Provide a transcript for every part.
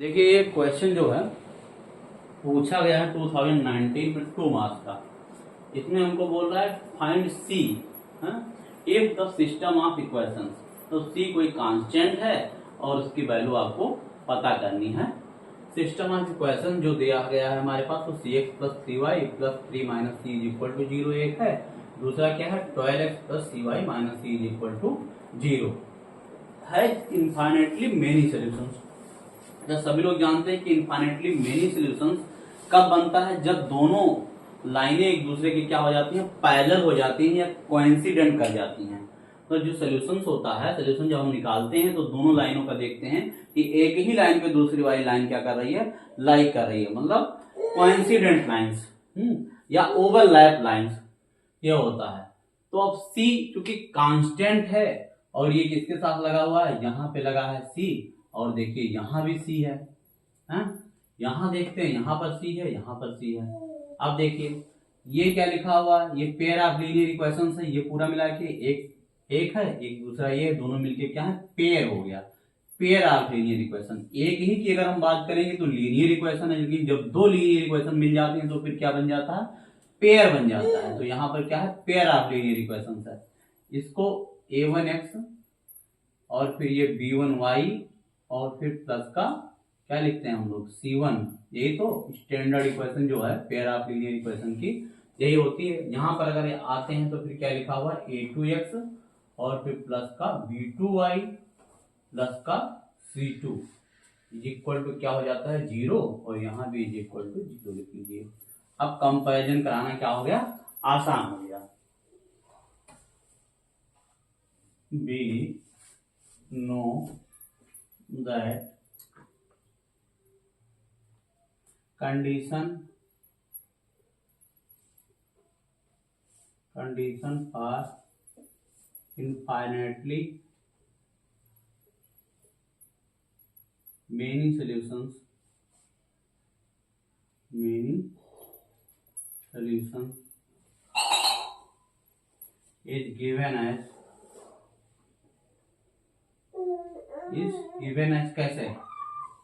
देखिए ये क्वेश्चन जो है पूछा गया है 2019 में 2 मार्क्स का। इसमें हमको बोल रहा है find see if the system of equations. तो सी कोई कांस्टेंट है और उसकी वैल्यू आपको पता करनी है। सिस्टम ऑफ इक्वेशन जो दिया गया है हमारे पास तो c x plus 3y plus 3 minus c is equal to 0 एक है। दूसरा क्या है 12x plus c y minus c is equal to 0 है। Infinitely many solutions. जब सभी लोग जानते हैं कि इनफाइनेटली मेनी सोल्यूशंस कब बनता है, जब दोनों लाइनें एक दूसरे की क्या हो जाती हैं, पैरेलल हो जाती हैं या कोइंसिडेंट कर जाती हैं। तो जो सोल्यूशंस होता है, सोल्यूशन जब हम निकालते हैं तो दोनों लाइनों का देखते हैं कि एक ही लाइन पे दूसरी वाली लाइन क्या कर रही है, लाइक कर रही है, मतलब कोइंसिडेंट लाइंस या ओवरलैप लाइंस ये होता है। तो अब सी क्योंकि कांस्टेंट है और ये किसके साथ लगा हुआ है, यहाँ पे लगा है सी, और देखिए यहाँ भी सी है, यहाँ देखते हैं यहाँ पर सी है, यहाँ पर सी है। अब देखिए ये क्या लिखा हुआ है, ये पेयर ऑफ लीनियर इक्वेशंस है। ये पूरा मिला के एक है, एक दूसरा ये, दोनों मिलके क्या है, पेयर हो गया। Pair of linear equation. एक ही की अगर हम बात करेंगे तो लीनियर इक्वेशन है, लेकिन जब दो लीनियर इक्वेशन मिल जाती हैं तो फिर क्या बन जाता है, पेयर बन जाता है। तो यहाँ पर क्या है, पेयर ऑफ लीनियर इक्वेशन है। इसको a1x और फिर ये b1y और फिर प्लस का क्या लिखते हैं हम लोग, c1। यही तो स्टैंडर्ड इक्वेशन जो है पेयर ऑफ लीनियर इक्वेशन की यही होती है। यहाँ पर अगर आते हैं तो फिर क्या लिखा हुआ है a2x और फिर प्लस का b2y प्लस का c2 इज इक्वल टू क्या हो जाता है 0, और यहाँ भी इज इक्वल टू 0 लिख लीजिए। अब कंपैरिजन कराना क्या हो गया, आसान हो गया। Be know that condition for infinitely many solutions is given as कैसे,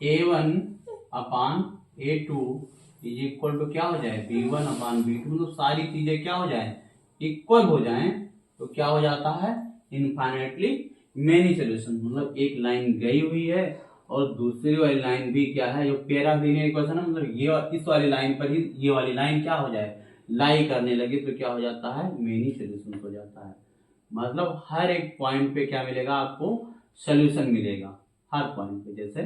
a1 upon a2 is equal to क्या हो जाए, b1 अपान b2, मतलब सारी चीजें क्या हो जाए, इक्वल हो जाएं तो क्या हो जाता है, इनफाइनेटली मेनी सोल्यूशन। मतलब एक लाइन गई हुई है और दूसरी वाली लाइन भी क्या है, जो पेयर ऑफ लीनियर इक्वेशन है, मतलब ये इस वाली लाइन पर ही ये वाली लाइन क्या हो जाए, लाई करने लगे तो क्या हो जाता है, मेनी सोल्यूशन हो जाता है। मतलब हर एक पॉइंट पे क्या मिलेगा आपको, सोल्यूशन मिलेगा हर पॉइंट पे। जैसे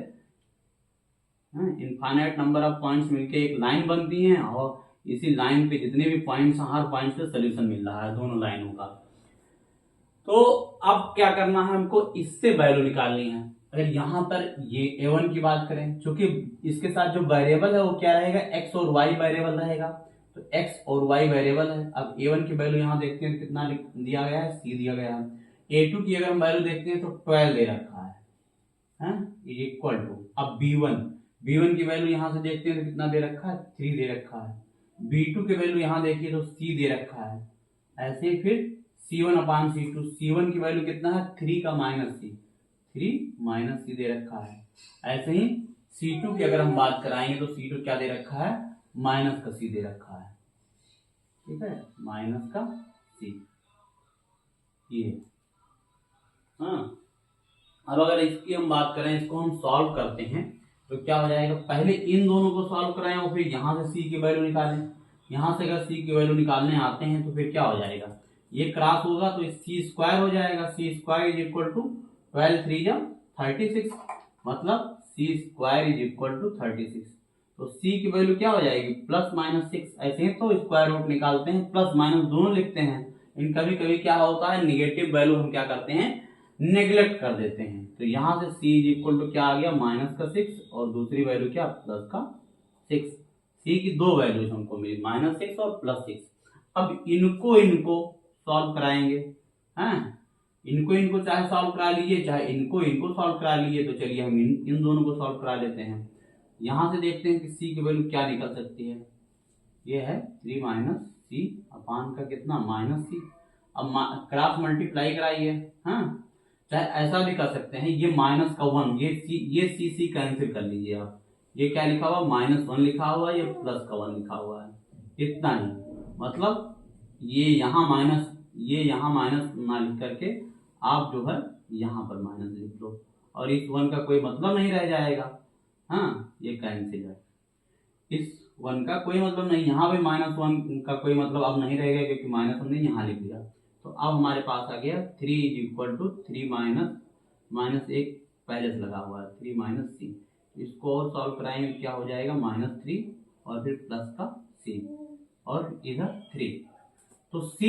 इनफाइनाइट नंबर ऑफ पॉइंट्स मिलके एक लाइन बनती है और इसी लाइन पे जितने भी पॉइंट्स हैं हर पॉइंट पे सोल्यूशन मिल रहा है दोनों लाइनों का। तो अब क्या करना है हमको, इससे वैल्यू निकालनी है। अगर यहाँ पर ये a1 की बात करें, क्योंकि इसके साथ जो वेरिएबल है वो क्या रहेगा, x और y वेरिएबल रहेगा, तो x और y वेरिएबल है। अब a1 की वैल्यू यहाँ देखते हैं कितना दिया गया है, c दिया गया है। a2 की अगर हम वैल्यू देखते हैं तो 12 दे रखा है इज इक्वल टू, अब b1 की वैल्यू यहां से देखते हैं तो कितना दे रखा है, 3 दे रखा है। b2 की वैल्यू यहां देखिए तो c दे रखा है। ऐसे ही फिर c1 अपान c2, c1 की वैल्यू कितना है, 3 का माइनस c, 3 माइनस c दे रखा है। ऐसे ही c2 की अगर हम बात कराएंगे तो c2 क्या दे रखा है, माइनस का c दे रखा है, ठीक है, माइनस का c ये। हाँ, अब अगर इसकी हम बात करें, इसको हम सॉल्व करते हैं तो क्या हो जाएगा, पहले इन दोनों को सॉल्व कराएं और फिर यहाँ से c की वैल्यू निकालें। यहाँ से अगर c की वैल्यू निकालने आते हैं तो फिर क्या हो जाएगा, ये क्रॉस होगा तो c स्क्वायर हो जाएगा, c square is equal to 12 3 जा 36, मतलब c square is equal to 36। तो c की वैल्यू क्या हो जाएगी, प्लस माइनस 6। ऐसे ही तो स्क्वायर रूट निकालते हैं, प्लस माइनस दोनों लिखते हैं। इन कभी कभी क्या होता है, निगेटिव वैल्यू हम क्या करते हैं, नेग्लेक्ट कर देते हैं। तो यहां से c इज इक्वल टू क्या आ गया, माइनस का 6 और दूसरी वैल्यू क्या, प्लस का 6। c की दो वैल्यूज हमको मिली, माइनस 6 और प्लस 6। अब इनको सॉल्व कराएंगे, हैं इनको चाहे सॉल्व करा लीजिए, चाहे इनको सॉल्व करा लीजिए। तो चलिए हम इन दोनों को सॉल्व करा लेते हैं। यहां से देखते हैं कि c की वैल्यू क्या निकल सकती है, ये है 3 माइनस सी अपान का कितना, माइनस सी। अब क्रॉस मल्टीप्लाई कराइए, हाँ चाहे ऐसा भी कर सकते हैं, ये माइनस का 1, ये सी कैंसिल कर लीजिए आप। ये क्या लिखा हुआ, -1 लिखा हुआ है, ये प्लस का 1 लिखा हुआ है, इतना ही। मतलब ये यहाँ माइनस ना लिख करके आप जो है यहाँ पर माइनस लिख दो, और इस 1 का कोई मतलब नहीं रह जाएगा। हाँ, ये कैंसिल है, इस 1 का कोई मतलब नहीं, यहाँ भी -1 का कोई मतलब अब नहीं रहेगा, क्योंकि माइनस हमने यहाँ लिख दिया। तो अब हमारे पास आ गया 3 = 3 माइनस एक पहले से लगा हुआ है, 3 - c। इसको और सॉल्व कराएंगे, क्या हो जाएगा, -3 और फिर प्लस का c और इधर 3। तो c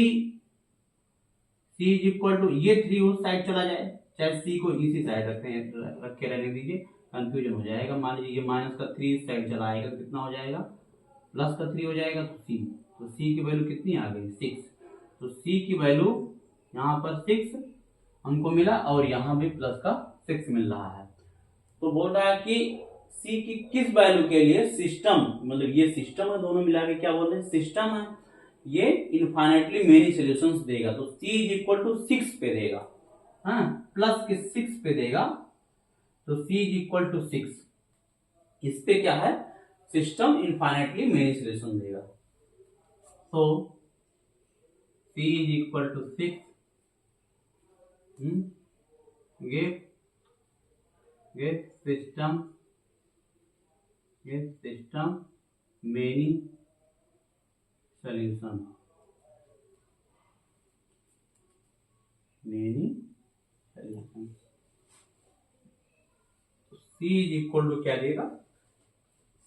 ये 3 उस साइड चला जाए, चाहे c को इसी साइड रख के रहने दीजिए, कंफ्यूजन हो जाएगा। मान लीजिए ये माइनस का 3 इस साइड चला आएगा, कितना हो जाएगा, प्लस का 3 हो जाएगा। तो c की वैल्यू कितनी आ गई, 6। तो c की वैल्यू यहाँ पर 6 हमको मिला, और यहाँ भी प्लस का 6 मिल रहा है। तो बोल रहा है कि c की किस वैल्यू के लिए सिस्टम, मतलब ये सिस्टम है, दोनों मिला के क्या बोल रहे हैं, सिस्टम है, ये इनफाइनाइटली मेनी सॉल्यूशंस देगा। तो c = 6 पे देगा, हाँ, प्लस के 6 पे देगा। तो c = 6, इस पे क्या है, सिस्टम इनफाइनाइटली मेनी सॉल्यूशन देगा। तो c = 6 give system many solution, c = क्या देगा,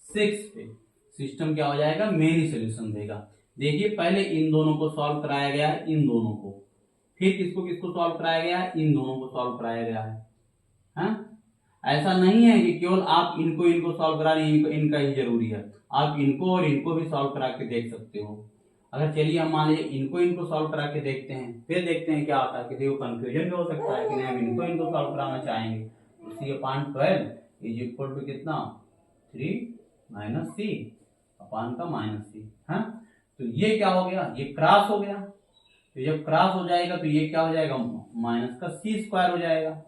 6 पे सिस्टम क्या हो जाएगा, मेनी सॉल्यूशन देगा। देखिए पहले इन दोनों को सॉल्व कराया गया है, इन दोनों को, फिर किसको सॉल्व कराया गया है, इन दोनों को सॉल्व कराया गया है। हाँ? ऐसा नहीं है कि केवल आप इनको सॉल्व करा रहे हैं, इनका ही जरूरी है, आप इनको और इनको भी सॉल्व करा के देख सकते हो। अगर चलिए हम मान लीजिए इनको सॉल्व करा के देखते हैं, फिर देखते हैं क्या आता है, किसी को कंफ्यूजन भी हो सकता है कि नहीं हम इनको सॉल्व कराना चाहेंगे। तो c/12 = कितना, 3 - c अपान का -c। हाँ, तो ये क्या हो गया, ये क्रॉस हो गया। तो जब क्रॉस हो जाएगा तो ये क्या हो जाएगा, माइनस का c² हो जाएगा।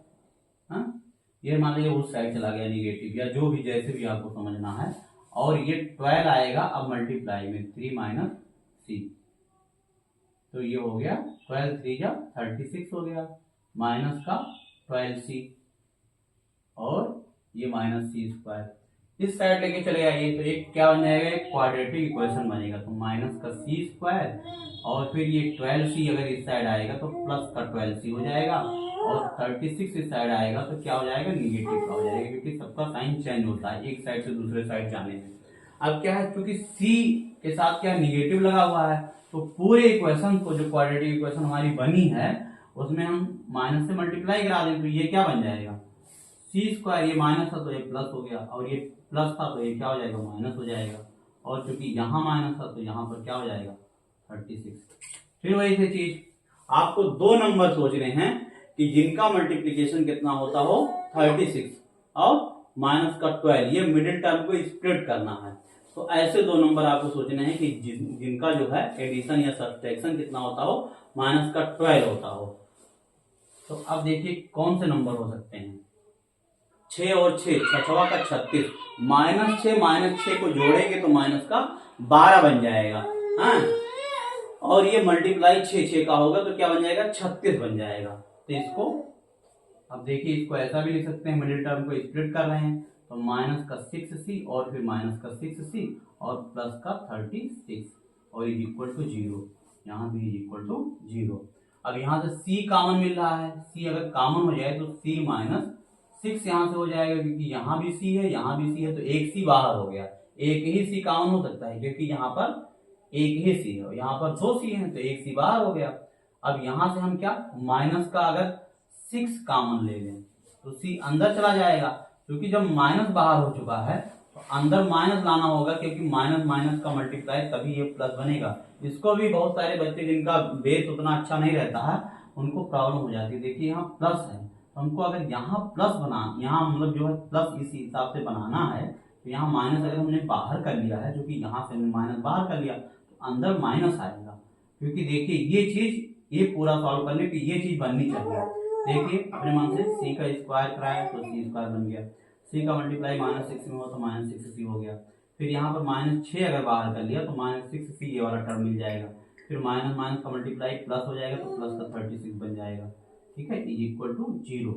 हाँ, ये मान लीजिए उस साइड चला गया निगेटिव, या जो भी जैसे भी आपको समझना है। और ये 12 आएगा अब मल्टीप्लाई में 3 - c, तो ये हो गया 12 3 जा 36 हो गया, माइनस का 12c और ये -c²। इस साइड लेके चले आइए तो एक क्या बन जाएगा, एक क्वाड्रेटिक इक्वेशन बनेगा। तो माइनस का c² और फिर ये 12c अगर इस साइड आएगा तो प्लस का 12c हो जाएगा, और 36 इस साइड आएगा तो क्या हो जाएगा, निगेटिव का हो जाएगा, क्योंकि सबका साइन चेंज होता है एक साइड से दूसरे साइड जाने में। अब क्या है, क्योंकि c के साथ क्या निगेटिव लगा हुआ है, तो पूरे इक्वेशन को, जो क्वाड्रेटिक इक्वेशन हमारी बनी है, उसमें हम माइनस से मल्टीप्लाई करा दें। तो ये क्या बन जाएगा, c², ये माइनस था तो ये प्लस हो गया, और ये प्लस था तो ये क्या हो जाएगा, माइनस हो जाएगा, और क्योंकि यहाँ माइनस था तो यहाँ पर क्या हो जाएगा, 36। फिर वही से चीज, आपको 2 नंबर सोच रहे हैं कि जिनका मल्टीप्लीकेशन कितना होता हो 36 और माइनस का 12, ये मिडिल टर्म को स्प्लिट करना है। तो ऐसे 2 नंबर आपको सोचने हैं कि जिनका जो है एडिशन या सब्ट्रैक्शन कितना होता हो, माइनस का 12 होता हो। तो अब देखिए कौन से नंबर हो सकते हैं, 6 और 6, 6 का 36, -6 को जोड़ेंगे तो माइनस का 12 बन जाएगा। हाँ, और ये मल्टीप्लाई 6 का होगा तो क्या बन जाएगा, 36 बन जाएगा। तो इसको अब देखिए, इसको ऐसा भी लिख सकते हैं, मिडिल टर्म को स्प्लिट कर रहे हैं, तो माइनस का 6c और फिर माइनस का 6c और प्लस का 36 और इज इक्वल टू 0, यहाँ भी इज इक्वल टू 0। अब यहाँ से c कॉमन मिल रहा है, c अगर कॉमन हो जाए तो c - 6 यहाँ से हो जाएगा, क्योंकि यहाँ भी c है, यहाँ भी c है, तो एक c बाहर हो गया। एक ही c कॉमन हो सकता है, क्योंकि यहाँ पर एक ही c है, यहाँ पर 2 c है, तो एक c बाहर हो गया। अब यहाँ से हम क्या, माइनस का अगर 6 कॉमन ले लें तो c अंदर चला जाएगा, क्योंकि जब माइनस बाहर हो चुका है तो अंदर माइनस लाना होगा, क्योंकि माइनस का मल्टीप्लाई तभी ये प्लस बनेगा। इसको भी बहुत सारे बच्चे जिनका बेस उतना अच्छा नहीं रहता है उनको प्रॉब्लम हो जाती है। देखिए यहाँ प्लस है, तो हमको अगर यहाँ प्लस यहाँ मतलब जो है प्लस इसी हिसाब से बनाना है, तो यहाँ माइनस अगर हमने बाहर कर लिया है, जो कि यहाँ से हमने माइनस बाहर कर लिया, तो अंदर माइनस आएगा। क्योंकि देखिए ये चीज, ये पूरा सॉल्व करने की ये चीज बननी चाहिए। देखिए अपने मन से सी का स्क्वायर कराया तो सी स्क्वायर बन गया, सी का मल्टीप्लाई -6 में हो तो -6c हो गया, फिर यहाँ पर -6 अगर बाहर कर लिया तो -6c ये वाला टर्म मिल जाएगा, फिर माइनस माइनस का मल्टीप्लाई प्लस हो जाएगा तो प्लस का 36 बन जाएगा, ठीक है, इज इक्वल टू 0।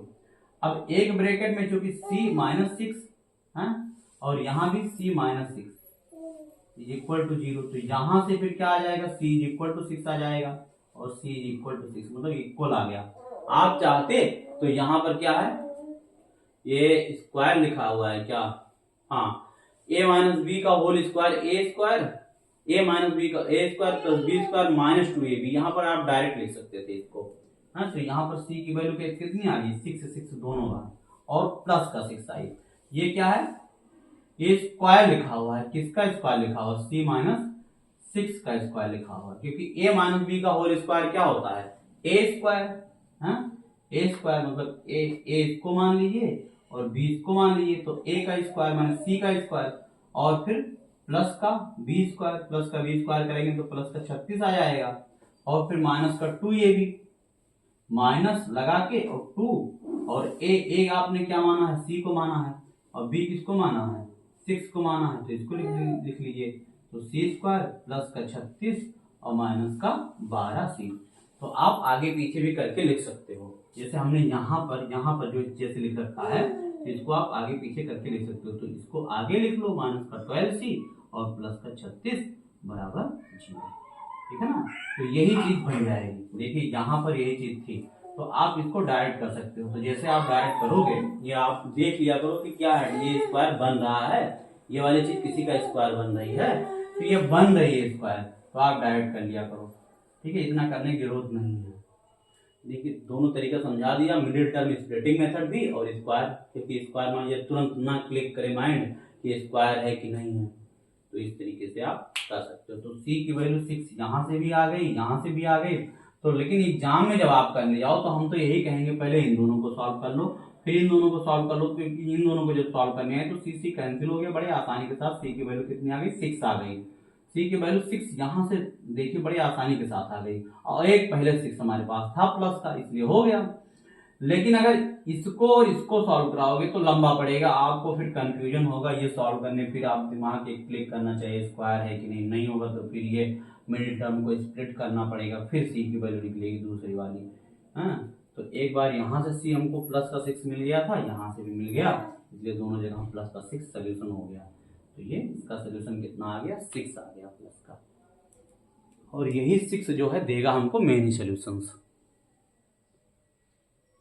अब एक ब्रैकेट में चूंकि c -6 है और यहाँ भी c -6 इज इक्वल टू 0, तो यहाँ से फिर क्या आ जाएगा, c इज इक्वल टू 6 आ जाएगा और c इज इक्वल टू 6 मतलब इक्वल आ गया। आप चाहते तो यहाँ पर क्या है, ये स्क्वायर लिखा हुआ है क्या, हाँ, a माइनस बी का whole square a square, a minus b का a square plus b square -2ab, यहाँ पर आप डायरेक्ट लिख सकते थे इसको, हाँ, तो यहाँ पर c की वैल्यू कितनी आ रही है, 6 दोनों बार और प्लस का 6 आई, ये क्या है, ये स्क्वायर लिखा हुआ है, किसका स्क्वायर लिखा हुआ है, c -6 का स्क्वायर लिखा हुआ है, क्योंकि a माइनस बी का होल स्क्वायर क्या होता है, a स्क्वायर, हाँ, a स्क्वायर मतलब a को मान लीजिए और b को मान लीजिए, तो a का स्क्वायर माइनस c का स्क्वायर और फिर प्लस का b स्क्वायर, प्लस का b स्क्वायर करेंगे तो प्लस का 36 आ जाएगा और फिर माइनस का 2ab, माइनस लगा के और 2 और a आपने क्या माना है, c को माना है और b किसको माना है, 6 को माना है, तो इसको लिख लीजिए, तो c स्क्वायर प्लस का 36 और माइनस का 12c। तो आप आगे पीछे भी करके लिख सकते हो, जैसे हमने यहाँ पर जो जैसे लिख रखा है तो इसको आप आगे पीछे करके लिख सकते हो, तो इसको आगे लिख लो, माइनस का 12c और प्लस का 36 बराबर 0, ठीक है ना, तो यही चीज बन जाएगी। देखिए यहाँ पर यही चीज थी, तो आप इसको डायरेक्ट कर सकते हो, तो जैसे आप डायरेक्ट करोगे ये आप देख लिया करो कि क्या है, ये स्क्वायर बन रहा है, ये वाली चीज किसी का स्क्वायर बन रही है, तो ये बन रही है स्क्वायर, तो आप डायरेक्ट कर लिया करो, ठीक है, इतना करने की जरूरत नहीं है। देखिए दोनों तरीका समझा दिया, मिडिल टर्म स्प्लिटिंग मेथड भी और स्क्वायर, क्योंकि स्क्वायर में ये तुरंत ना क्लिक करे माइंड कि स्क्वायर है कि नहीं है, तो इस तरीके से आप कर सकते हो। तो c की वैल्यू 6 यहाँ से भी आ गई, यहाँ से भी आ गई, तो लेकिन एग्जाम में जब आप करने जाओ तो हम तो यही कहेंगे पहले इन दोनों को सॉल्व कर लो, फिर इन दोनों को सॉल्व कर लो, क्योंकि इन दोनों को जब सॉल्व करने हैं तो c कैंसिल हो गया बड़े आसानी के साथ, c की वैल्यू कितनी आ गई, 6 आ गई, c की वैल्यू 6 यहाँ से देखिए बड़ी आसानी के साथ आ गई और एक पहले 6 हमारे पास था प्लस का, इसलिए हो गया। लेकिन अगर इसको और इसको सॉल्व कराओगे तो लंबा पड़ेगा, आपको फिर कंफ्यूजन होगा ये सॉल्व करने, फिर आप दिमाग एक क्लिक करना चाहिए स्क्वायर है कि नहीं, नहीं होगा तो फिर ये मिडिल टर्म को स्प्लिट करना पड़ेगा, फिर c की वैल्यू निकलेगी दूसरी वाली, हाँ, तो एक बार यहाँ से c हमको प्लस का 6 मिल गया था, यहाँ से भी मिल गया, इसलिए दोनों जगह प्लस का 6 सोल्यूशन हो गया, तो ये इसका सोल्यूशन कितना आ गया, 6 आ गया प्लस का, और यही 6 जो है देगा हमको मेन सोल्यूशंस।